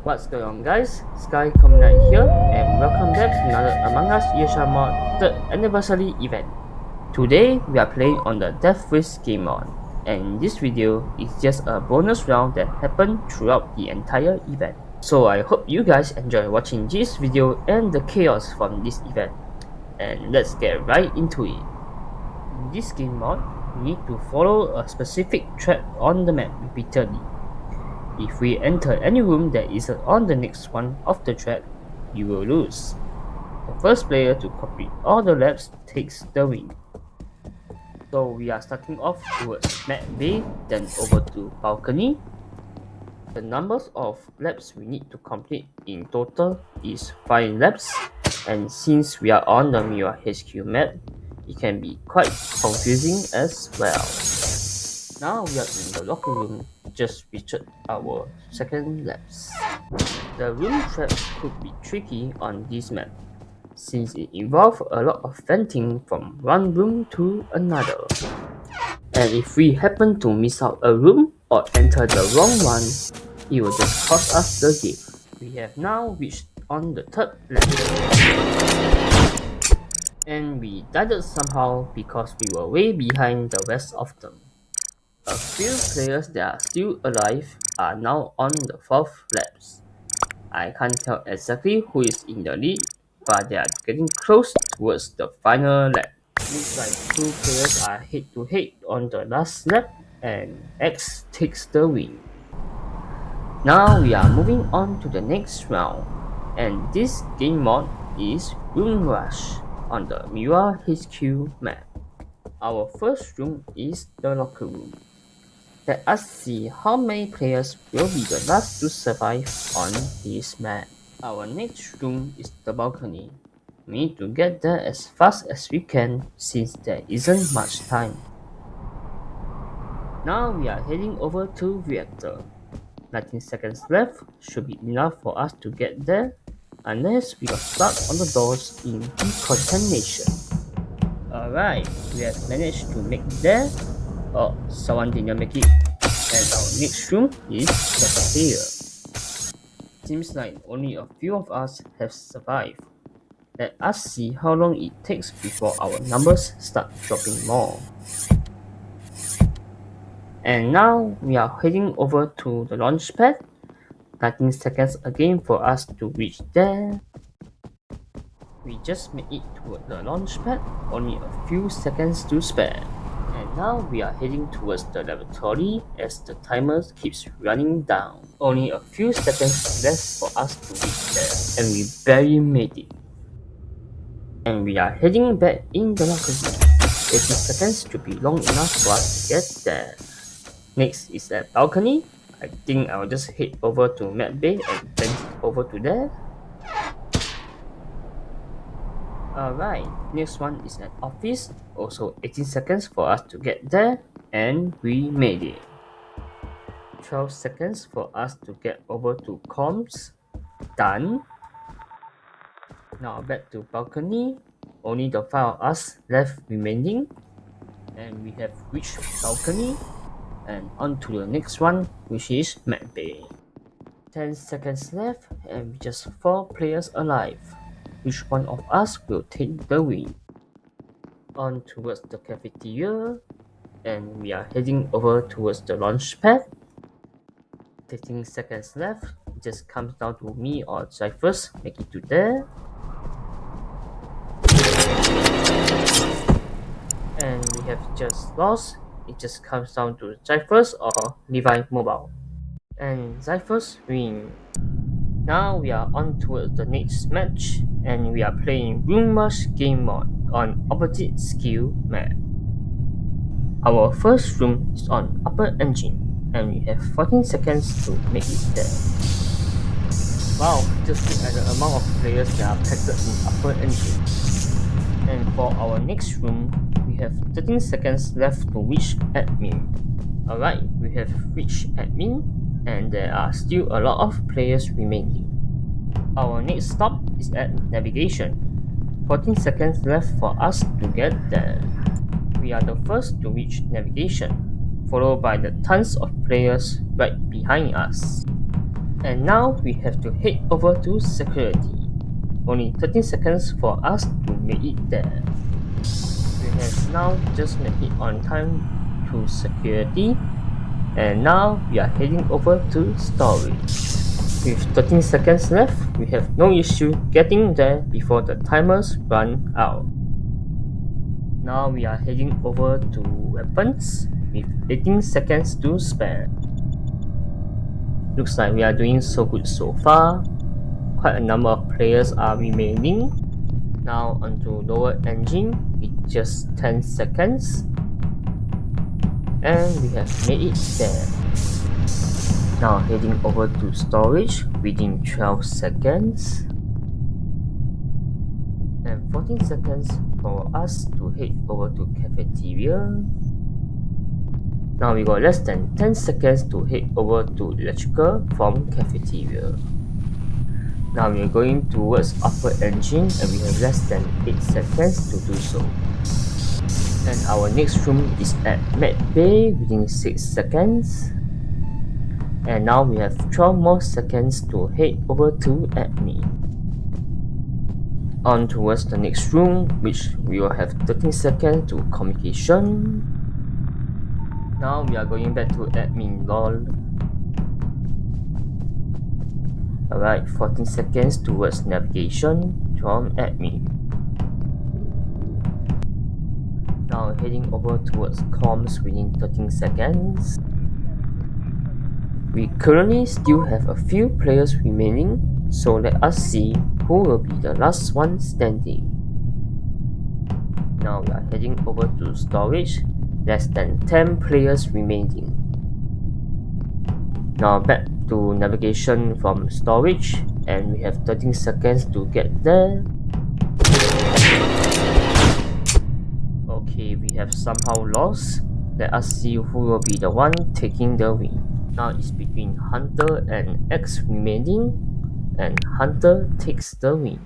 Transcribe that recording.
What's going on, guys? SkyCometNight here, and welcome back to another Among Us EHR Mod 3rd anniversary event. Today we are playing on the Death Wish game mod, and this video is just a bonus round that happened throughout the entire event. So I hope you guys enjoy watching this video and the chaos from this event. And let's get right into it. In this game mod, we need to follow a specific track on the map repeatedly. If we enter any room that isn't on the next one of the track, you will lose. The first player to complete all the laps takes the win. So we are starting off towards Map Bay, then over to Balcony. The numbers of laps we need to complete in total is 5 laps, and since we are on the Mirror HQ map, it can be quite confusing as well. Now we are in the locker room, just reached our second laps. The room traps could be tricky on this map, since it involves a lot of venting from one room to another. And if we happen to miss out a room or enter the wrong one, it will just cost us the game. We have now reached on the third lap. And we died somehow because we were way behind the rest of them. A few players that are still alive are now on the 4th laps. I can't tell exactly who is in the lead, but they are getting close towards the final lap. Looks like 2 players are head to head on the last lap, and X takes the win. Now we are moving on to the next round, and this game mod is Room Rush on the Mirror HQ map. Our first room is the locker room. Let us see how many players will be the last to survive on this map. Our next room is the balcony. We need to get there as fast as we can since there isn't much time. Now we are heading over to reactor. 19 seconds left should be enough for us to get there, unless we got stuck on the doors in decontamination. Alright, we have managed to make it there. Oh, someone didn't make it. And our next room is cafeteria. Seems like only a few of us have survived. Let us see how long it takes before our numbers start dropping more. And now we are heading over to the launch pad. 19 seconds again for us to reach there. We just made it to the launch pad, only a few seconds to spare. And now we are heading towards the laboratory as the timer keeps running down. Only a few seconds left for us to reach there, and we barely made it. And we are heading back in the locker room. 80 seconds should be long enough for us to get there. Next is at balcony. I think I will just head over to Map Bay and then over to there. Alright, next one is at office, also 18 seconds for us to get there, and we made it. 12 seconds for us to get over to comms, done. Now back to balcony, only the 5 of us left remaining, and we have reached balcony, and on to the next one, which is Map Bay. 10 seconds left, and just 4 players alive. Which one of us will take the win? On towards the cafeteria, and we are heading over towards the launch pad. 15 seconds left. It just comes down to me or Cyphers make it to there. And we have just lost. It just comes down to Cyphers or Levi Mobile. And Cyphers win. Now we are on towards the next match, and we are playing Room Rush game mod on opposite skill map. Our first room is on upper engine, and we have 14 seconds to make it there. Wow, just look at the amount of players that are packed in upper engine. And for our next room, we have 13 seconds left to reach admin. Alright, we have reached admin, and there are still a lot of players remaining. Our next stop is at navigation. 14 seconds left for us to get there. We are the first to reach navigation, followed by the tons of players right behind us. And now we have to head over to security. Only 13 seconds for us to make it there. We have now just made it on time to security, and now we are heading over to storage. With 13 seconds left, we have no issue getting there before the timers run out. Now we are heading over to weapons with 18 seconds to spare. Looks like we are doing so good so far. Quite a number of players are remaining. Now onto lower engine with just 10 seconds. And we have made it there. Now heading over to storage within 12 seconds. And 14 seconds for us to head over to cafeteria. Now we got less than 10 seconds to head over to electrical from cafeteria. Now we are going towards upper engine and we have less than 8 seconds to do so. And our next room is at med bay within 6 seconds. And now we have 12 more seconds to head over to admin. On towards the next room, which we will have 13 seconds to communication. Now we are going back to admin lol. Alright, 14 seconds towards navigation from admin. Now heading over towards comms within 13 seconds. We currently still have a few players remaining, so let us see who will be the last one standing. Now we are heading over to storage. Less than 10 players remaining. Now back to navigation from storage, and we have 13 seconds to get there. Okay, we have somehow lost. Let us see who will be the one taking the win. Now it's between Hunter and X remaining, and Hunter takes the win.